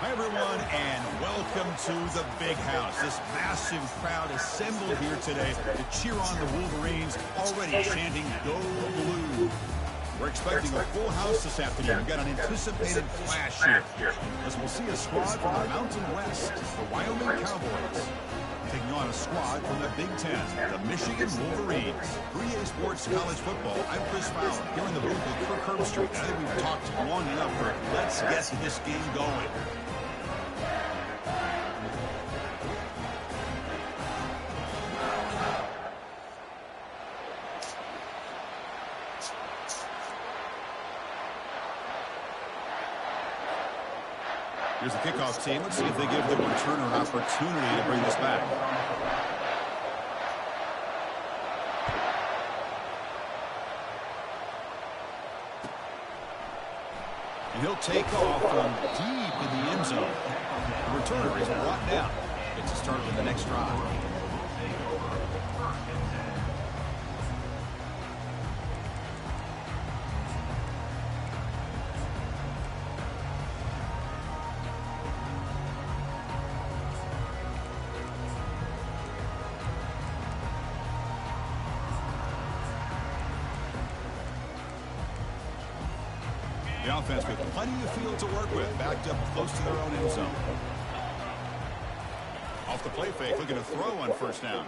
Hi, everyone, and welcome to the Big House. This massive crowd assembled here today to cheer on the Wolverines, already chanting, "Go Blue." We're expecting a full house this afternoon. We've got an anticipated clash here, as we'll see a squad from the Mountain West, the Wyoming Cowboys, taking on a squad from the Big Ten, the Michigan Wolverines. 3A Sports College Football, I'm Chris Fowler, here in the booth with Kirk Herbstreit. I think we've talked long enough for let's get this game going. Here's the kickoff team. Let's see if they give the returner an opportunity to bring this back. And he'll take off from deep in the end zone. The returner is brought down. Gets it started in the next drive. The offense with plenty of field to work with, backed up close to their own end zone. Off the play fake, looking to throw on first down.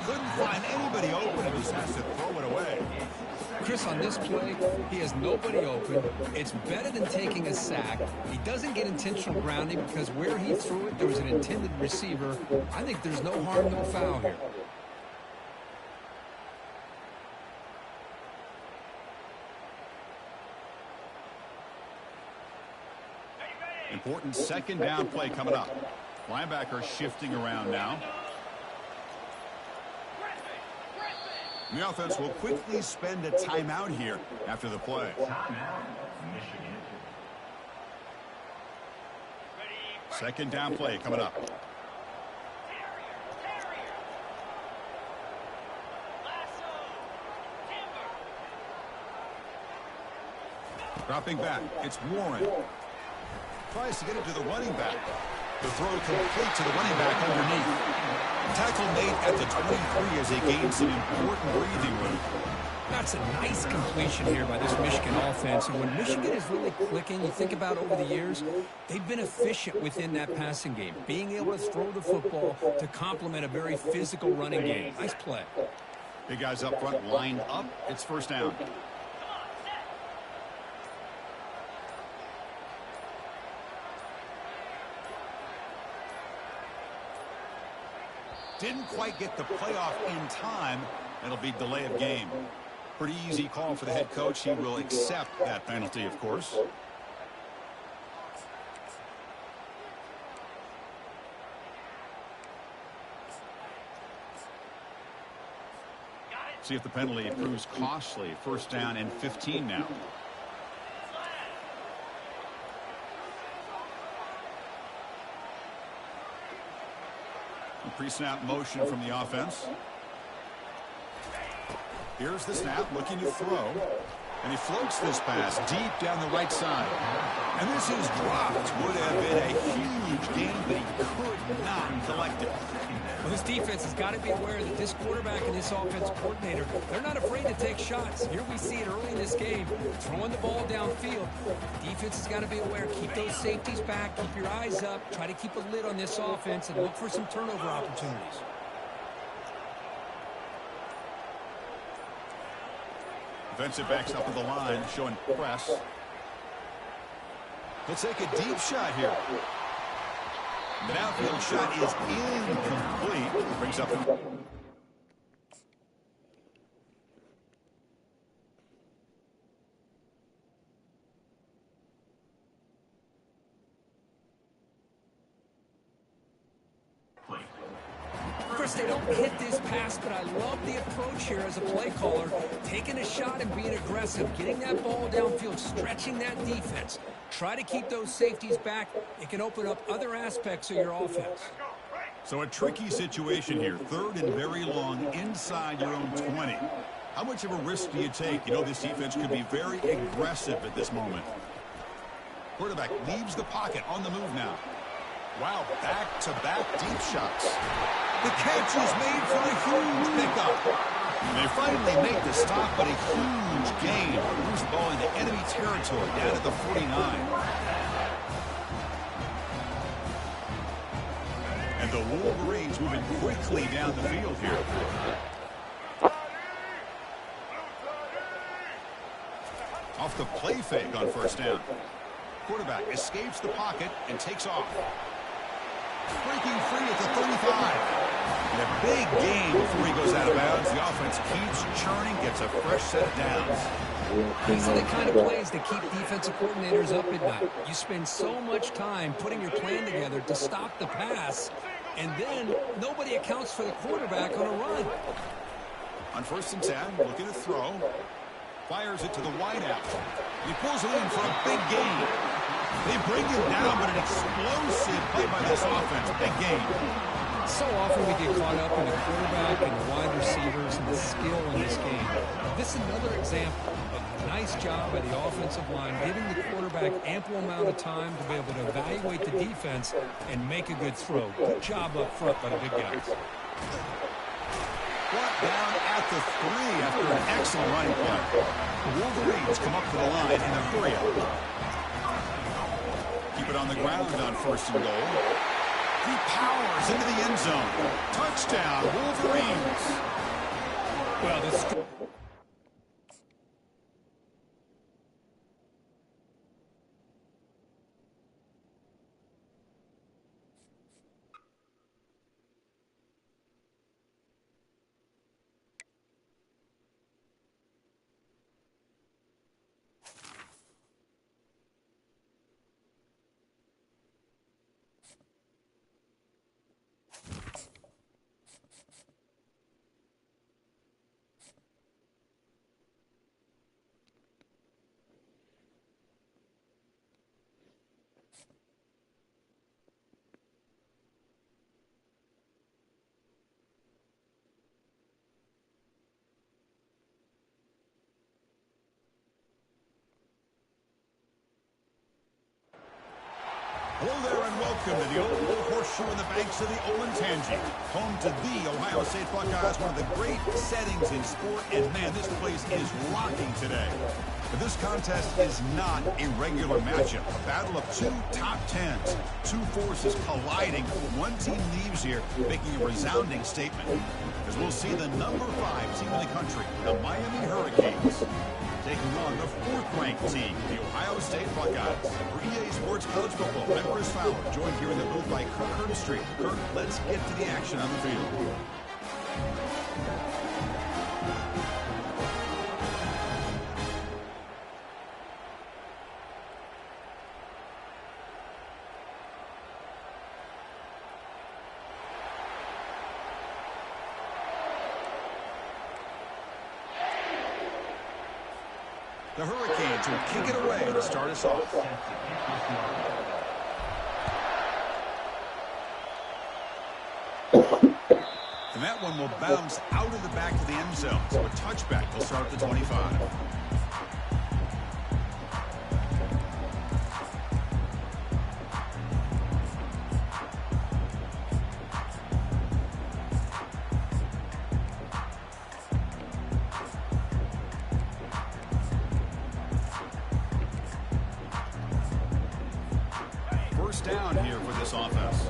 Couldn't find anybody open and just has to throw it away. Chris, on this play, he has nobody open. It's better than taking a sack. He doesn't get intentional grounding because where he threw it, there was an intended receiver. I think there's no harm, no foul here. Important second down play coming up. Linebacker shifting around now. And the offense will quickly spend a timeout here after the play. Second down play coming up. Dropping back, it's Warren. Tries to get it to the running back. The throw complete to the running back underneath. Tackle made at the 23 as they gain some important breathing room. That's a nice completion here by this Michigan offense. And when Michigan is really clicking, you think about over the years, they've been efficient within that passing game, being able to throw the football to complement a very physical running game. Nice play. Big guys up front lined up. It's first down. Didn't quite get the playoff in time. It'll be delay of game. Pretty easy call for the head coach. He will accept that penalty, of course. See if the penalty proves costly. First down and 15 now. Pre-snap motion from the offense. Here's the snap, looking to throw. And he floats this pass deep down the right side. And this is dropped. Would have been a huge gain, but he could not collect it. Well, this defense has got to be aware that this quarterback and this offense coordinator, they're not afraid to take shots. Here we see it early in this game, throwing the ball downfield. The defense has got to be aware. Keep those safeties back. Keep your eyes up. Try to keep a lid on this offense and look for some turnover opportunities. Defensive backs up at the line, showing press. He'll take a deep shot here. The downfield shot is incomplete. Brings up the... Chris, they don't hit this pass, but I love the approach here as a play caller. Taking a shot and being aggressive, getting that ball downfield, stretching that defense. Try to keep those safeties back. It can open up other aspects of your offense. So a tricky situation here. Third and very long inside your own 20. How much of a risk do you take? You know, this defense could be very aggressive at this moment. Quarterback leaves the pocket on the move now. Wow, back-to-back deep shots. The catch is made for a huge pickup. And they finally make the stop, but a huge gain. Moves the ball into enemy territory, down at the 49. And the Wolverines moving quickly down the field here. Off the play fake on first down. Quarterback escapes the pocket and takes off. Breaking free at the 35. And a big gain before he goes out of bounds. The offense keeps churning, gets a fresh set of downs. These are the kind of plays that keep defensive coordinators up at night. You spend so much time putting your plan together to stop the pass, and then nobody accounts for the quarterback on a run. On first and 10, looking to throw. Fires it to the wideout. He pulls it in for a big gain. They bring him down, but an explosive play by this offense. Big gain. So often we get caught up in the quarterback and the wide receivers and the skill in this game. This is another example of a nice job by the offensive line, giving the quarterback ample amount of time to be able to evaluate the defense and make a good throw. Good job up front by the big guys. Brought down at the 3 after an excellent running play. The Wolverines come up to the line in a hurry-up. Keep it on the ground on first and goal. He powers into the end zone. Touchdown, Wolverines. Well, this... Hello there and welcome to the Old Horseshoe in the banks of the Olentangy. Home to the Ohio State Buckeyes, one of the great settings in sport. And man, this place is rocking today. But this contest is not a regular matchup. A battle of two top tens. Two forces colliding. One team leaves here making a resounding statement. As we'll see the number 5 team in the country, the Miami Hurricanes, taking on the 4th-ranked team, the Ohio State Buckeyes. For EA Sports College Football, I'm Chris Fowler, joined here in the booth by Kirk Herbstreit. Kirk, let's get to the action on the field. The Hurricanes will kick it away to start us off. And that one will bounce out of the back of the end zone. So a touchback will start at the 25. Down here for this offense.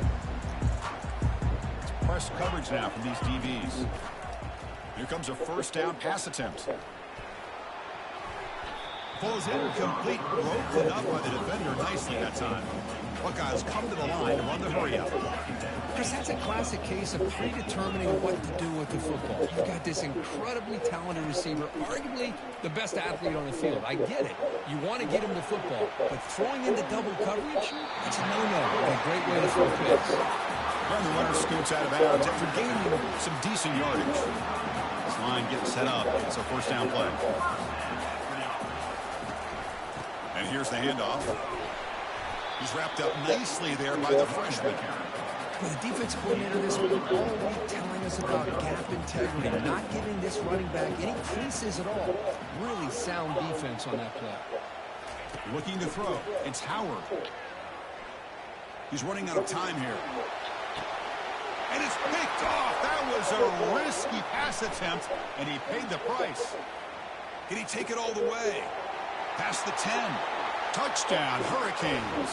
It's press coverage now from these DBs. Here comes a first down pass attempt. Falls incomplete, broken up by the defender nicely that time. Buckeyes come to the line to run the hurry up. Chris, that's a classic case of predetermining what to do with the football. You've got this incredibly talented receiver, arguably the best athlete on the field. I get it. You want to get him the football, but throwing into double coverage, that's a no-no. And a great way to throw picks. And the runner scoots out of bounds after gaining some decent yardage. This line getting set up. It's a first down play. And here's the handoff. He's wrapped up nicely there by the freshman. Well, the defense coordinator this week all week telling us about gap integrity, not giving this running back any creases at all. Really sound defense on that play. Looking to throw. It's Howard. He's running out of time here. And it's picked off. That was a risky pass attempt, and he paid the price. Can he take it all the way? Past the 10. Touchdown, Hurricanes.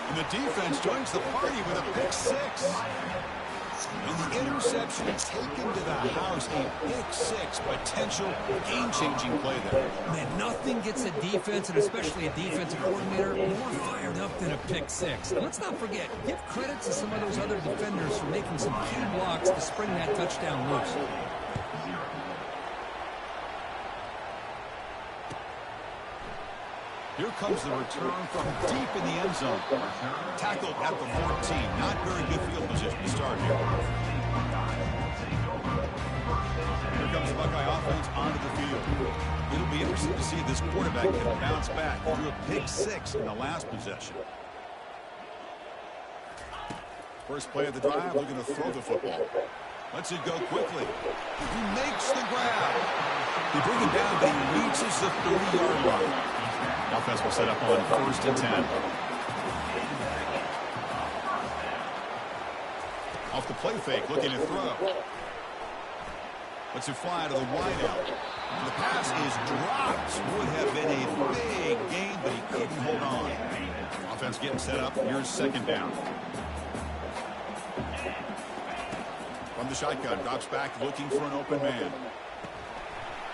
And the defense joins the party with a pick 6. And the interception taken to the house. A pick 6, potential game-changing play there. Man, nothing gets a defense, and especially a defensive coordinator, more fired up than a pick 6. And let's not forget, give credit to some of those other defenders for making some key blocks to spring that touchdown loose. Here comes the return from deep in the end zone. Tackled at the 14. Not very good field position to start here. Here comes the Buckeye offense onto the field. It'll be interesting to see if this quarterback can bounce back through a pick 6 in the last possession. First play of the drive, looking to throw the football. Lets it go quickly. He makes the grab. They bring him down, but he reaches the 30-yard line. Offense will set up on 1st and 10. Off the play fake, looking to throw. Lets it fly to the wideout. The pass is dropped. Would have been a big gain, but he couldn't hold on. Offense getting set up. Here's 2nd down. From the shotgun, drops back, looking for an open man.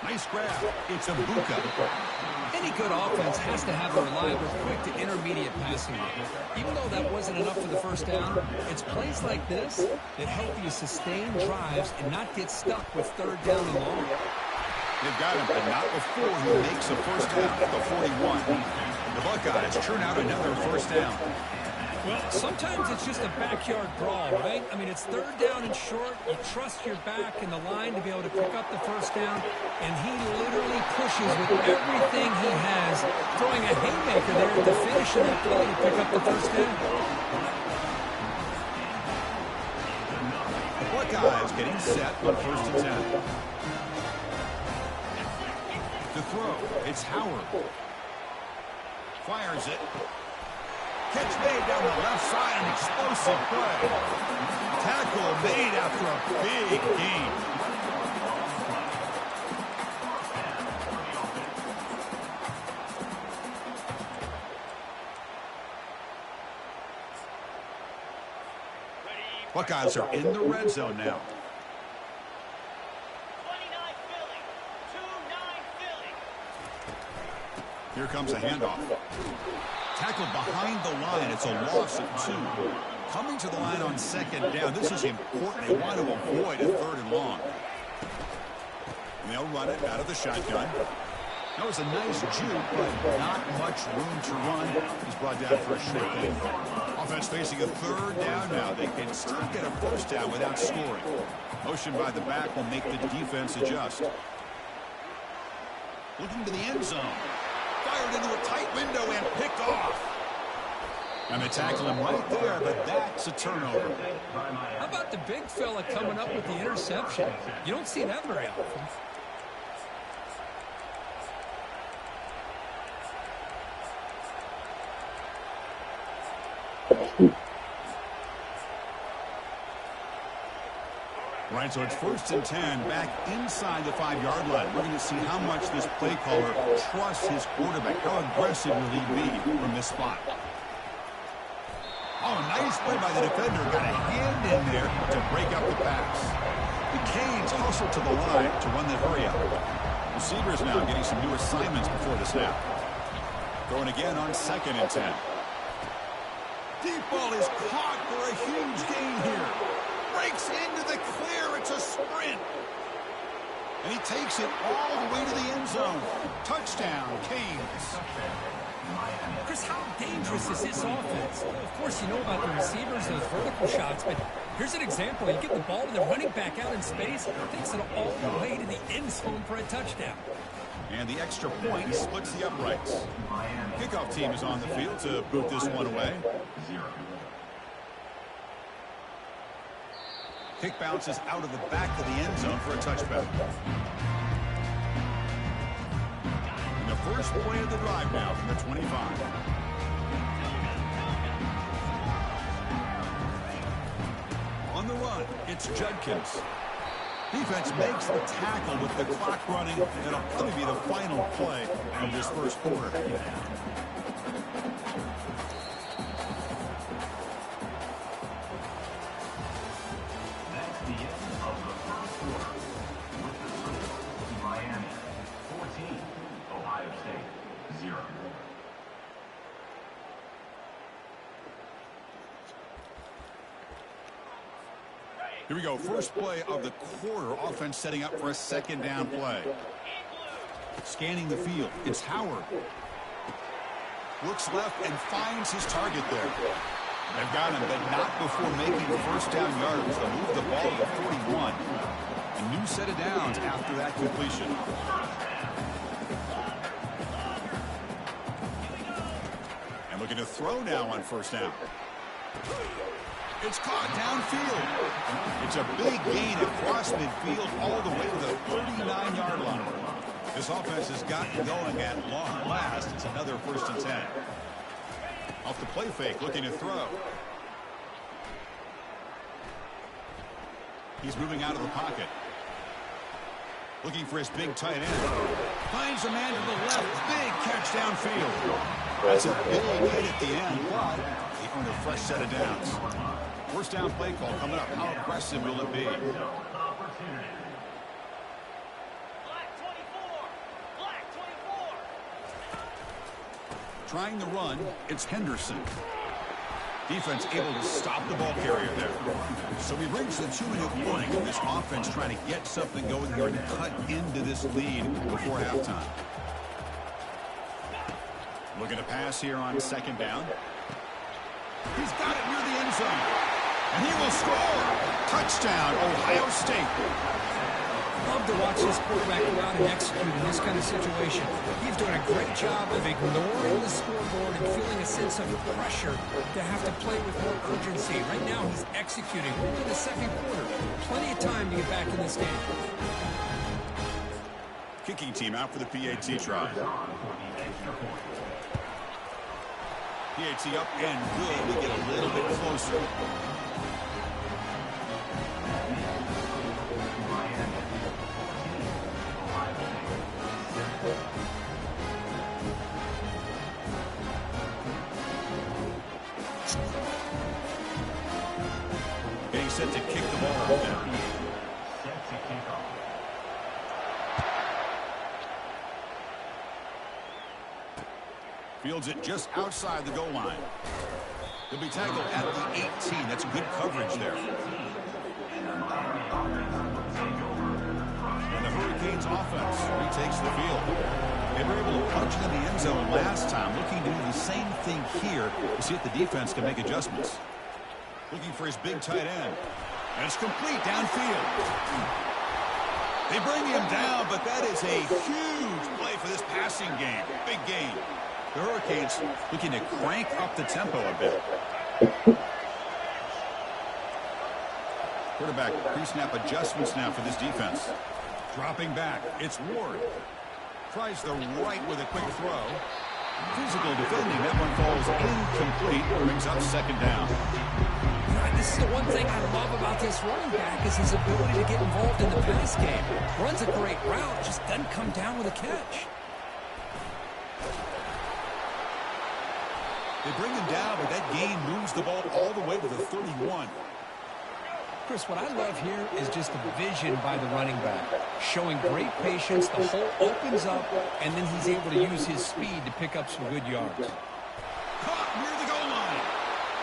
Nice grab. It's a Buka. Any good offense has to have a reliable, quick to intermediate passing game. Even though that wasn't enough for the first down, it's plays like this that help you sustain drives and not get stuck with 3rd down and long. They've got him, but not before he makes a first down at the 41. The Buckeyes churn out another first down. Well, sometimes it's just a backyard brawl, right? I mean, it's 3rd down and short. You trust your back in the line to be able to pick up the first down, and he literally pushes with everything he has, throwing a haymaker there at the finish of that play to pick up the first down. The Buckeyes getting set on 1st and 10. The throw, it's Howard. Fires it. Catch made down the left side, an explosive play. Tackle made after a big gain. Buckeyes are in the red zone now. 29 Philly, 2-9 Philly. Here comes a handoff. Tackled behind the line. It's a loss of 2. Coming to the line on 2nd down. This is important. They want to avoid a 3rd and long. And they'll run it out of the shotgun. That was a nice juke, but not much room to run. He's brought down for a short gain. Offense facing a 3rd down now. They can still get a first down without scoring. Motion by the back will make the defense adjust. Looking to the end zone. Fired into a tight window and picked off. And they tackle him right there, but that's a turnover. How about the big fella coming up with the interception? You don't see that very often. Right, so it's 1st and 10, back inside the 5-yard line. We're going to see how much this play caller trusts his quarterback. How aggressive will he be from this spot? Oh, nice play by the defender. Got a hand in there to break up the pass. The Canes hustle to the line to run the hurry up. Receivers now getting some new assignments before the snap. Throwing again on 2nd and 10. Deep ball is caught for a huge gain here. Breaks into the clear. It's a sprint. And he takes it all the way to the end zone. Touchdown, Canes. Chris, how dangerous is this offense? Of course, you know about the receivers, those vertical shots, but here's an example. You get the ball to the running back out in space, takes it all the way to the end zone for a touchdown. And the extra point splits the uprights. Kickoff team is on the field to boot this one away. Kick bounces out of the back of the end zone for a touchback. And the first play of the drive now from the 25. On the run, it's Judkins. Defense makes the tackle with the clock running. It'll probably be the final play of this first quarter. That's the end of the first quarter. With the score, Miami 14, Ohio State 0. Here we go. First play of the quarter. Offense setting up for a second down play. Scanning the field. It's Howard. Looks left and finds his target there. They've got him, but not before making the first down yardage. They'll move the ball to the 41. A new set of downs after that completion. And looking to throw now on first down. It's caught downfield. It's a big gain across midfield all the way to the 39-yard line. This offense has gotten going at long last. It's another 1st and 10. Off the play fake, looking to throw. He's moving out of the pocket. Looking for his big tight end. Finds a man to the left. Big catch downfield. That's a big hit at the end, but he earned a fresh set of downs. First down play call coming up. How aggressive will it be? Black 24. Black 24. Trying the run, it's Henderson. Defense able to stop the ball carrier there. So we reach the 2-minute warning, and this offense trying to get something going here and cut into this lead before halftime. Looking to pass here on second down. He's got it near the end zone. And he will score. Touchdown, Ohio State. Love to watch this quarterback go out and execute in this kind of situation. He's doing a great job of ignoring the scoreboard and feeling a sense of pressure to have to play with more urgency. Right now, he's executing. We're in the second quarter. Plenty of time to get back in this game. Kicking team out for the PAT try. PAT up and good. We get a little bit closer. Getting set to kick the ball out there. Fields it just outside the goal line. He'll be tackled at the 18. That's good coverage there. And the Hurricanes offense retakes the field. They were able to punch it in the end zone last time. Looking to do the same thing here to see if the defense can make adjustments. Looking for his big tight end. And it's complete downfield. They bring him down, but that is a huge play for this passing game. Big gain. The Hurricanes looking to crank up the tempo a bit. Quarterback pre-snap adjustments now for this defense. Dropping back, it's Ward. Tries the right with a quick throw. Physical defending, that one falls incomplete. Brings up second down. This is the one thing I love about this running back is his ability to get involved in the pass game. Runs a great route, just doesn't come down with a catch. They bring him down, but that gain moves the ball all the way to the 31. Chris, what I love here is just the vision by the running back. Showing great patience, the hole opens up, and then he's able to use his speed to pick up some good yards. Caught near the goal line.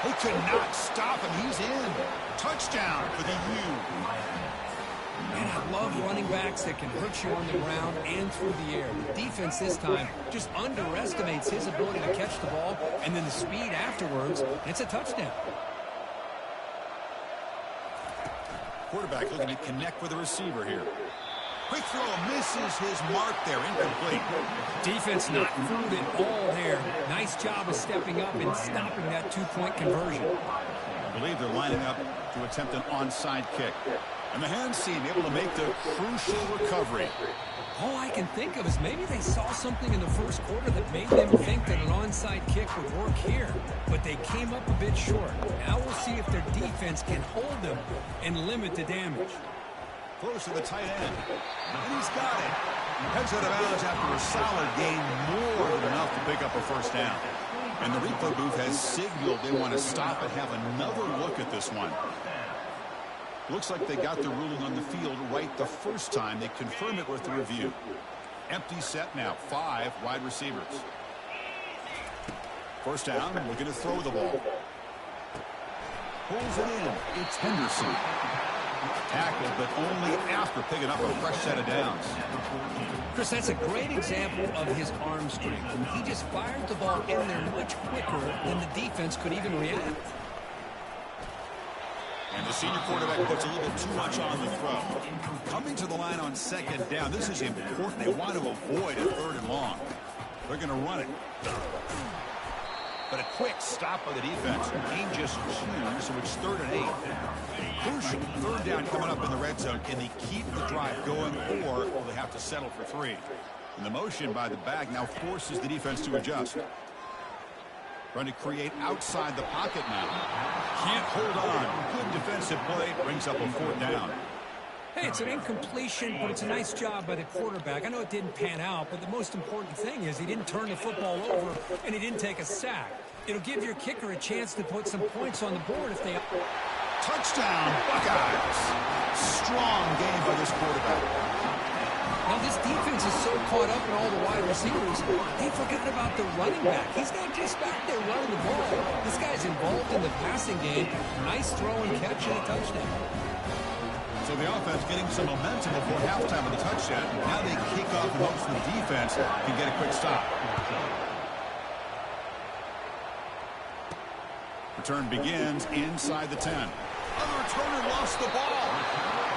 They could not stop him. He's in. Touchdown for the U. Man, I love running backs that can hurt you on the ground and through the air. The defense this time just underestimates his ability to catch the ball, and then the speed afterwards, it's a touchdown. Quarterback looking to connect with the receiver here. Quick throw, misses his mark there, incomplete. Defense not fooled at all there. Nice job of stepping up and stopping that two-point conversion. I believe they're lining up to to attempt an onside kick. And the hands team able to make the crucial recovery. All I can think of is maybe they saw something in the first quarter that made them think that an onside kick would work here. But they came up a bit short. Now we'll see if their defense can hold them and limit the damage. Throws to the tight end. And he's got it. Heads out of bounds after a solid gain, more than enough to pick up a first down. And the replay booth has signaled they want to stop and have another look at this one. Looks like they got the ruling on the field right the first time. They confirm it with the review. Empty set now. 5 wide receivers. First down, looking to throw the ball. Pulls it in. It's Henderson. Tackled, but only after picking up a fresh set of downs. Chris, that's a great example of his arm strength. He just fired the ball in there much quicker than the defense could even react. And the senior quarterback puts a little bit too much on the throw. Coming to the line on second down, this is important. They want to avoid a 3rd and long. They're going to run it. But a quick stop by the defense. Gain just 2, so it's 3rd and 8. Crucial 3rd down coming up in the red zone. Can they keep the drive going, or will they have to settle for 3? And the motion by the back now forces the defense to adjust. Trying to create outside the pocket now. Can't hold on. Good defensive play. Brings up a 4th down. Hey, it's an incompletion, but it's a nice job by the quarterback. I know it didn't pan out, but the most important thing is he didn't turn the football over, and he didn't take a sack. It'll give your kicker a chance to put some points on the board if they... Touchdown, Buckeyes. Strong game by this quarterback. Now, this defense is so caught up in all the wide receivers, they forgot about the running back. He's not just back there running the ball. This guy's involved in the passing game. Nice throw and catch and a touchdown. So the offense getting some momentum before halftime with the touchdown. Now they kick off in hopes the defense can get a quick stop. Return begins inside the 10. Other returner lost the ball.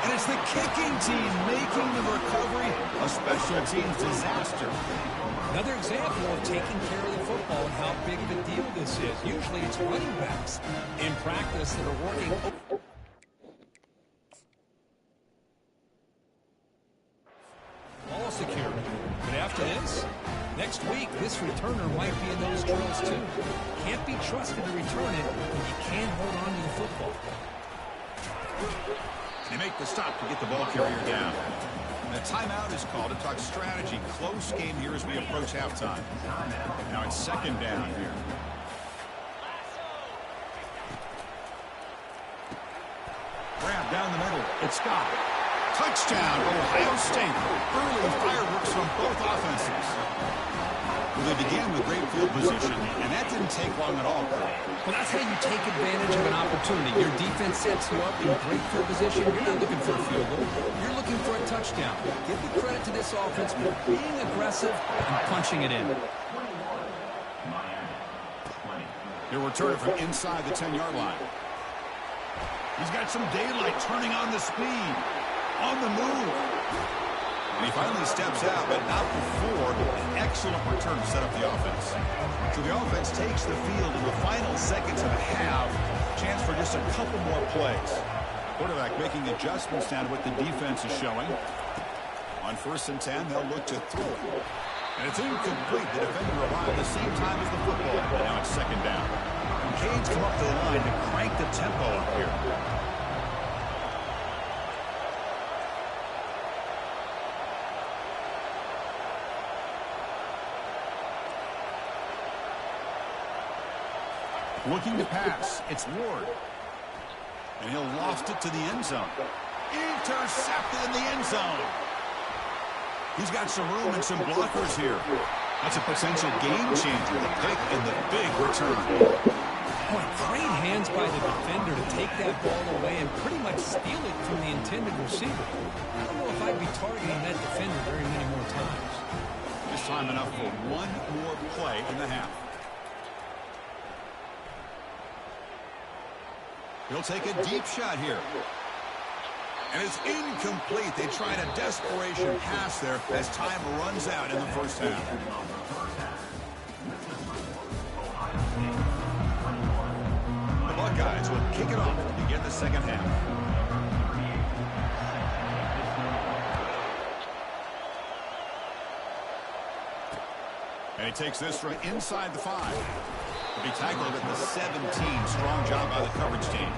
And it's the kicking team making the recovery a special teams disaster. Another example of taking care of the football and how big of a deal this is. Usually it's running backs in practice that are working. Ball secure. But after this, next week, this returner might be in those drills too. Can't be trusted to return it, but you can hold on to the football. They make the stop to get the ball carrier down. And a timeout is called to talk strategy. Close game here as we approach halftime. Now it's 2nd down here. Grab down the middle. It's Scott. Touchdown, Ohio State. Early fireworks from both offenses. Well, they began with great field position, and that didn't take long at all. Well, that's how you take advantage of an opportunity. Your defense sets you up in great field position. You're not looking for a field goal. You're looking for a touchdown. Give the credit to this offense for being aggressive and punching it in. He'll return it from inside the 10-yard line. He's got some daylight turning on the speed. On the move. And he finally steps out, but not before an excellent return to set up the offense. So the offense takes the field in the final seconds of the half. Chance for just a couple more plays. Quarterback making adjustments down to what the defense is showing. On 1st and 10, they'll look to throw it. And it's incomplete. The defender arrived at the same time as the football. And now it's 2nd down. And Canes come up to the line to crank the tempo up here. Looking to pass. It's Ward. And he'll loft it to the end zone. Intercepted in the end zone. He's got some room and some blockers here. That's a potential game changer. The pick and the big return. Boy, great hands by the defender to take that ball away and pretty much steal it from the intended receiver. I don't know if I'd be targeting that defender very many more times. This time enough for one more play in the half. He'll take a deep shot here. And it's incomplete. They tried a desperation pass there as time runs out in the first half. The Buckeyes will kick it off to begin begin the second half. And he takes this from inside the 5. He'll be tackled at the 17. Strong job by the coverage team.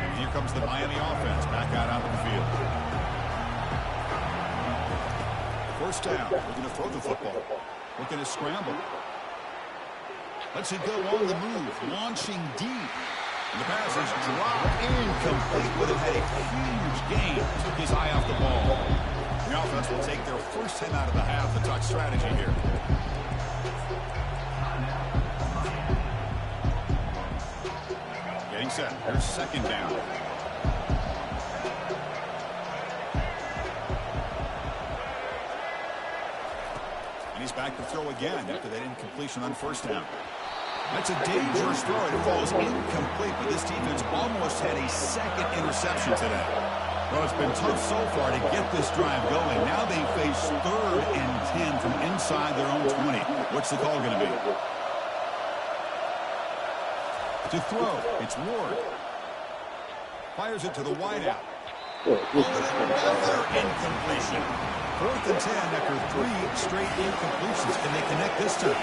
And here comes the Miami offense back out onto the field. First down, looking to throw the football. Looking to scramble. Lets it go on the move, launching deep. And the pass is dropped incomplete. Would have had a huge gain. Took his eye off the ball. The offense will take their first 10 out of the half. The talk strategy here. Getting set. Here's second down. And he's back to throw again after that incompletion on first down. That's a dangerous throw. It falls incomplete, but this defense almost had a second interception today. Well, it's been tough so far to get this drive going. Now they face 3rd and 10 from inside their own 20. What's the call going to be? To throw, it's Ward. Fires it to the wideout. Oh, and another incompletion. 4th and 10 after 3 straight incompletions. Can they connect this time?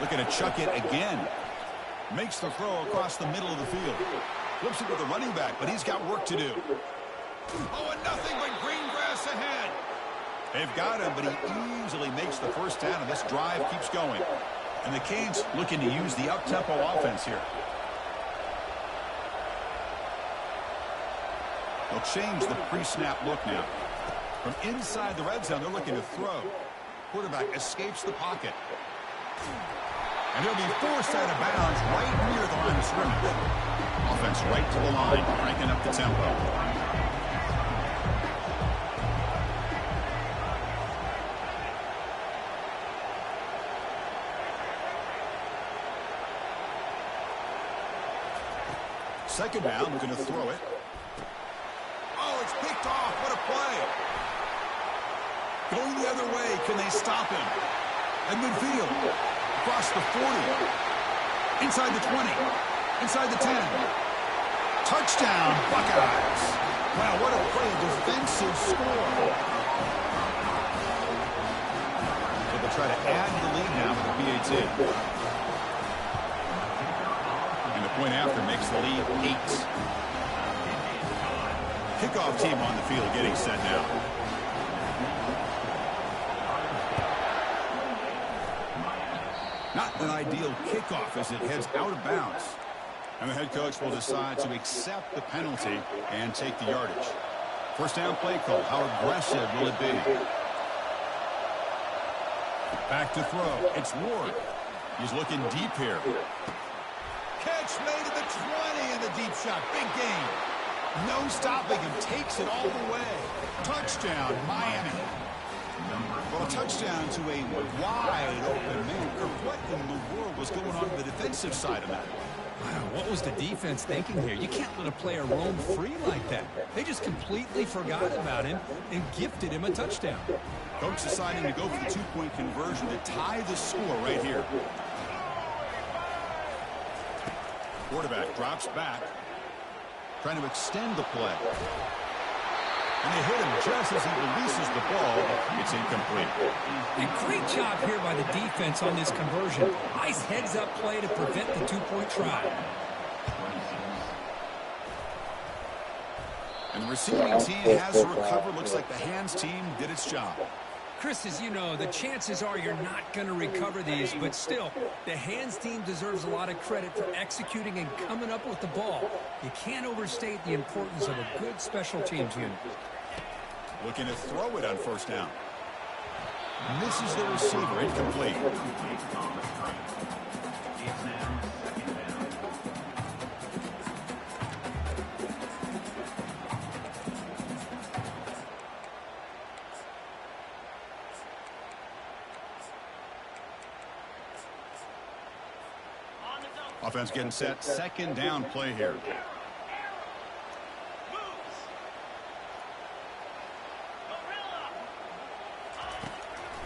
Looking to chuck it again. Makes the throw across the middle of the field. Flips it to the running back, but he's got work to do. Oh, and nothing but green grass ahead. They've got him, but he easily makes the first down, and this drive keeps going. And the Canes looking to use the up-tempo offense here. They'll change the pre-snap look now. From inside the red zone, they're looking to throw. Quarterback escapes the pocket. And he'll be forced out of bounds right near the line of scrimmage. Offense right to the line, cranking up the tempo. Second down, looking to throw it. Oh, it's picked off. What a play. Going the other way. Can they stop him? At midfield. Across the 40. Inside the 20. Inside the 10. Touchdown, Buckeyes. Wow, what a play. Defensive score. So they'll try to add the lead now with the BAT. Point after makes the lead 8. Kickoff team on the field getting set now. Not an ideal kickoff as it heads out of bounds. And the head coach will decide to accept the penalty and take the yardage. First down play call. How aggressive will it be? Back to throw. It's Ward. He's looking deep here. Catch made at the 20 in the deep shot. Big gain. No stopping him. Takes it all the way. Touchdown, Miami. Well, a touchdown to a wide open man. What in the world was going on the defensive side of that? Wow, what was the defense thinking here? You can't let a player roam free like that. They just completely forgot about him and gifted him a touchdown. Coach deciding to go for the two-point conversion to tie the score right here. Quarterback drops back, trying to extend the play. And they hit him just as he releases the ball. It's incomplete. A great job here by the defense on this conversion. Nice heads-up play to prevent the two-point try. And the receiving team has to recover. Looks like the hands team did its job. Chris, as you know, the chances are you're not going to recover these, but still, the hands team deserves a lot of credit for executing and coming up with the ball. You can't overstate the importance of a good special teams unit. Looking to throw it on first down. Misses the receiver, incomplete. Offense getting set. Second down play here.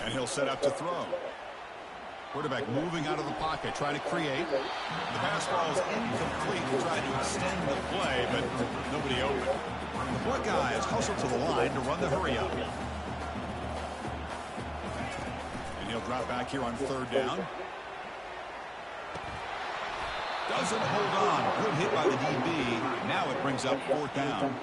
And he'll set up to throw. Quarterback moving out of the pocket, trying to create. The pass ball is incomplete. Trying to extend the play, but nobody open. The Buckeyes hustle to the line to run the hurry up. And he'll drop back here on third down. Doesn't hold on. Good hit by the DB. Now it brings up fourth down.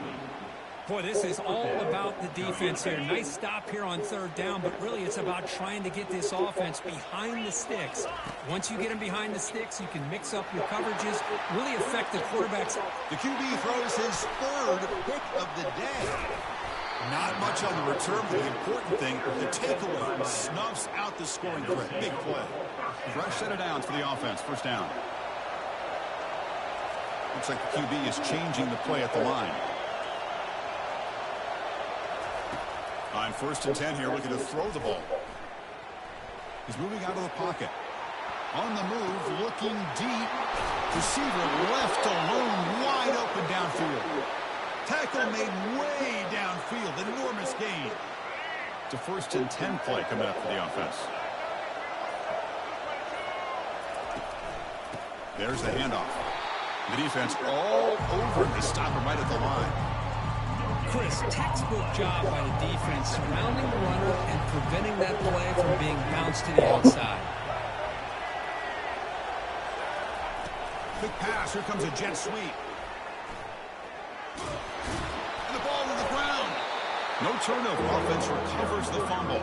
Boy, this is all about the defense here. Nice stop here on third down, but really it's about trying to get this offense behind the sticks. Once you get them behind the sticks, you can mix up your coverages, really affect the quarterbacks. The QB throws his third pick of the day. Not much on the return, but the important thing, the takeaway snuffs out the scoring threat. Big play. Fresh set of downs for the offense. First down. Looks like the QB is changing the play at the line. On 1st and 10 here, looking to throw the ball. He's moving out of the pocket. On the move, looking deep. Receiver left alone, wide open downfield. Tackle made way downfield, enormous gain. It's a 1st and 10 play coming up for the offense. There's the handoff. The defense all over it. They stop him right at the line. Chris, textbook job by the defense surrounding the runner and preventing that play from being bounced to the outside. Quick pass. Here comes a jet sweep. And the ball to the ground. No turnover. Offense recovers the fumble.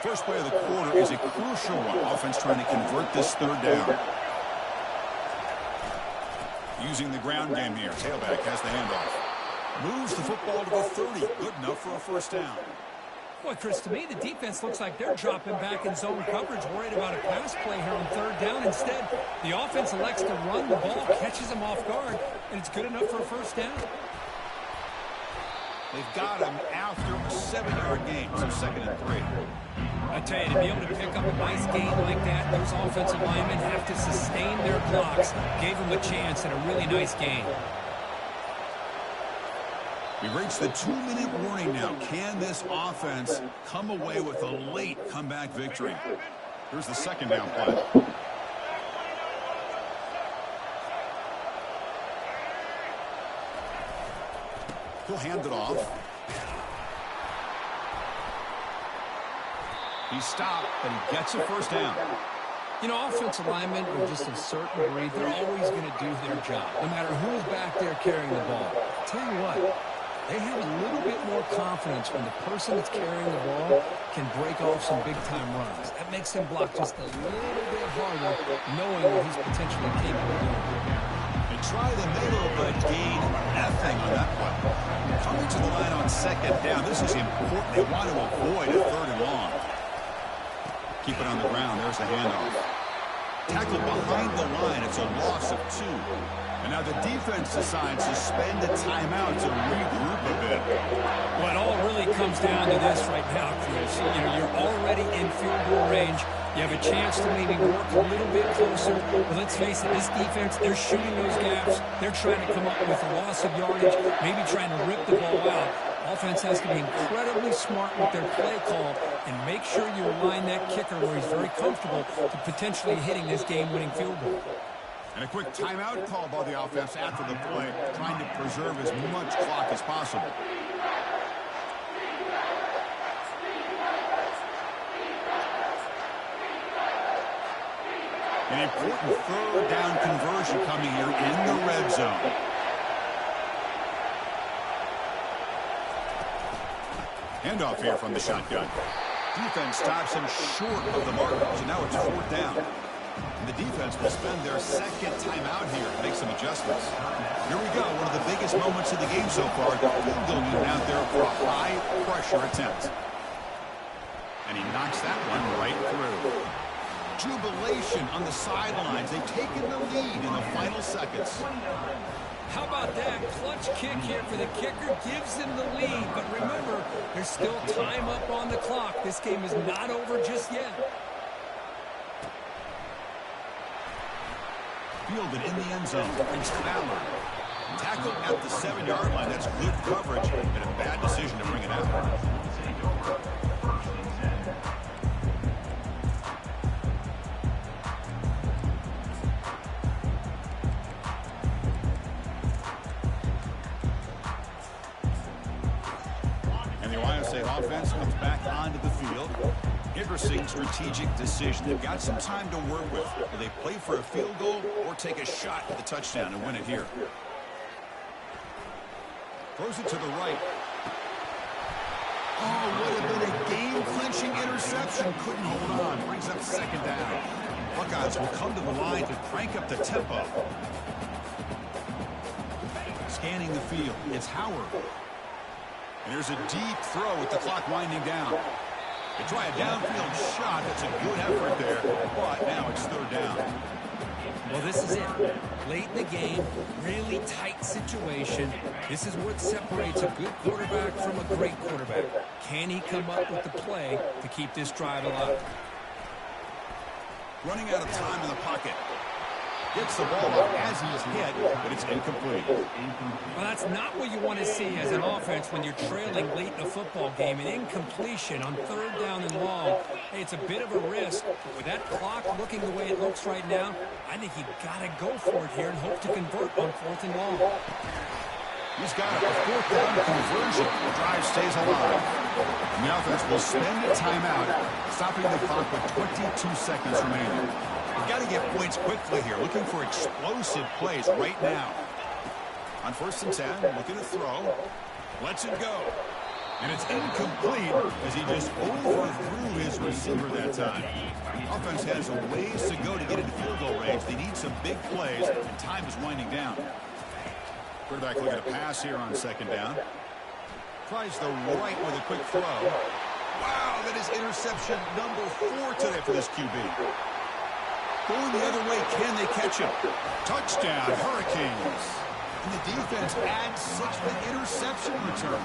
First play of the quarter is a crucial one. Offense trying to convert this third down. Using the ground game here. Tailback has the handoff. Moves the football to the 30. Good enough for a first down. Boy, Chris, to me, the defense looks like they're dropping back in zone coverage, worried about a pass play here on third down. Instead, the offense elects to run the ball, catches them off guard, and it's good enough for a first down. They've got him after a 7-yard gain, so 2nd and 3. I tell you, to be able to pick up a nice gain like that, those offensive linemen have to sustain their blocks. Gave them a chance at a really nice gain. We've reached the 2-minute warning now. Can this offense come away with a late comeback victory? Here's the second down play. He'll hand it off. He stopped, but he gets a first down. You know, offensive linemen are just a certain breed. They're always going to do their job, no matter who's back there carrying the ball. I'll tell you what, they have a little bit more confidence when the person that's carrying the ball can break off some big-time runs. That makes them block just a little bit harder, knowing what he's potentially capable of doing. They try the middle, but gain nothing on that one. Coming to the line on second down. This is important. They want to avoid a third and long. Keep it on the ground. There's the handoff. Tackled behind the line. It's a loss of 2. And now the defense decides to spend a timeout to regroup a bit. Well, it all really comes down to this right now, Chris. You know, you're already in field goal range. You have a chance to maybe work a little bit closer. But let's face it, this defense, they're shooting those gaps. They're trying to come up with a loss of yardage, maybe trying to rip the ball out. Offense has to be incredibly smart with their play call and make sure you align that kicker where he's very comfortable to potentially hitting this game-winning field goal. And a quick timeout call by the offense after the play, trying to preserve as much clock as possible. An important third down conversion coming here in the red zone. Handoff here from the shotgun. Defense stops him short of the mark, so now it's 4th down. And the defense will spend their second timeout here to make some adjustments. Here we go, one of the biggest moments of the game so far. The field goal unit out there for a high-pressure attempt. And he knocks that one right through. Jubilation on the sidelines. They've taken the lead in the final seconds. How about that? Clutch kick here for the kicker gives them the lead. But remember, there's still time up on the clock. This game is not over just yet. Fielded in the end zone. It's Fowler. Tackled at the 7-yard line. That's good coverage and a bad decision to bring it out. And the Ohio State offense comes back onto the field. Interesting strategic decision. They've got some time to work with. Do they play for a field goal or take a shot at the touchdown and win it here? Throws it to the right. Oh, would have been a game-clinching interception. Couldn't hold on. Brings up 2nd down. Buckeyes will come to the line to crank up the tempo. Scanning the field. It's Howard. And there's a deep throw with the clock winding down. They try a downfield shot. That's a good effort there. But now it's 3rd down. Well, this is it. Late in the game, really tight situation. This is what separates a good quarterback from a great quarterback. Can he come up with the play to keep this drive alive? Running out of time in the pocket. Gets the ball up as he's hit, but it's incomplete. Well, that's not what you want to see as an offense when you're trailing late in a football game. An incompletion on 3rd down and long. Hey, it's a bit of a risk, but with that clock looking the way it looks right now, I think you've got to go for it here and hope to convert on 4th and long. He's got a 4th down conversion. The drive stays alive. And the offense will spend a timeout, stopping the clock with 22 seconds remaining. You've got to get points quickly here. Looking for explosive plays right now. On 1st and 10, looking to throw. Lets it go. And it's incomplete as he just overthrew his receiver that time. Offense has a ways to go to get into field goal range. They need some big plays, and time is winding down. Quarterback looking to pass here on 2nd down. Tries the right with a quick throw. Wow, that is interception number 4 today for this QB. Going the other way, can they catch him? Touchdown, Hurricanes. And the defense adds 6 for the interception return.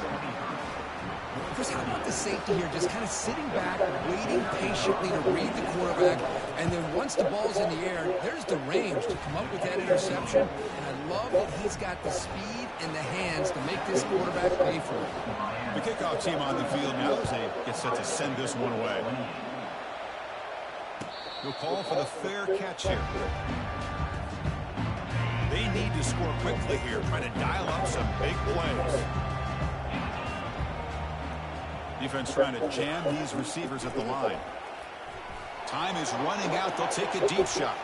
Chris, how about the safety here just kind of sitting back, waiting patiently to read the quarterback, and then once the ball's in the air, there's the range to come up with that interception. And I love that he's got the speed and the hands to make this quarterback pay for it. The kickoff team on the field now as they get set to send this one away. He'll call for the fair catch here. They need to score quickly here, trying to dial up some big plays. Defense trying to jam these receivers at the line. Time is running out. They'll take a deep shot.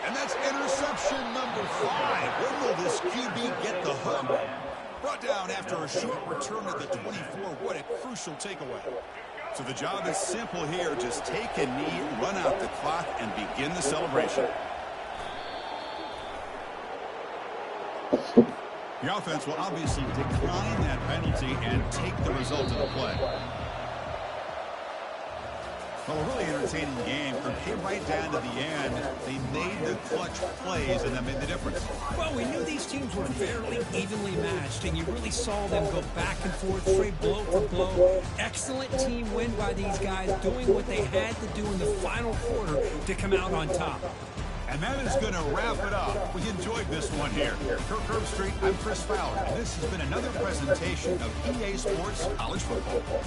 And that's interception number 5. When will this QB get the hook? Brought down after a short return at the 24. What a crucial takeaway. So the job is simple here. Just take a knee, run out the clock, and begin the celebration. The offense will obviously decline that penalty and take the result of the play. Well, a really entertaining game. Came right down to the end. They made the clutch plays, and that made the difference. Well, we knew these teams were fairly evenly matched, and you really saw them go back and forth, trade blow for blow. Excellent team win by these guys, doing what they had to do in the final quarter to come out on top. And that is going to wrap it up. We enjoyed this one here. Kirk Herbstreit, I'm Chris Fowler, and this has been another presentation of EA Sports College Football.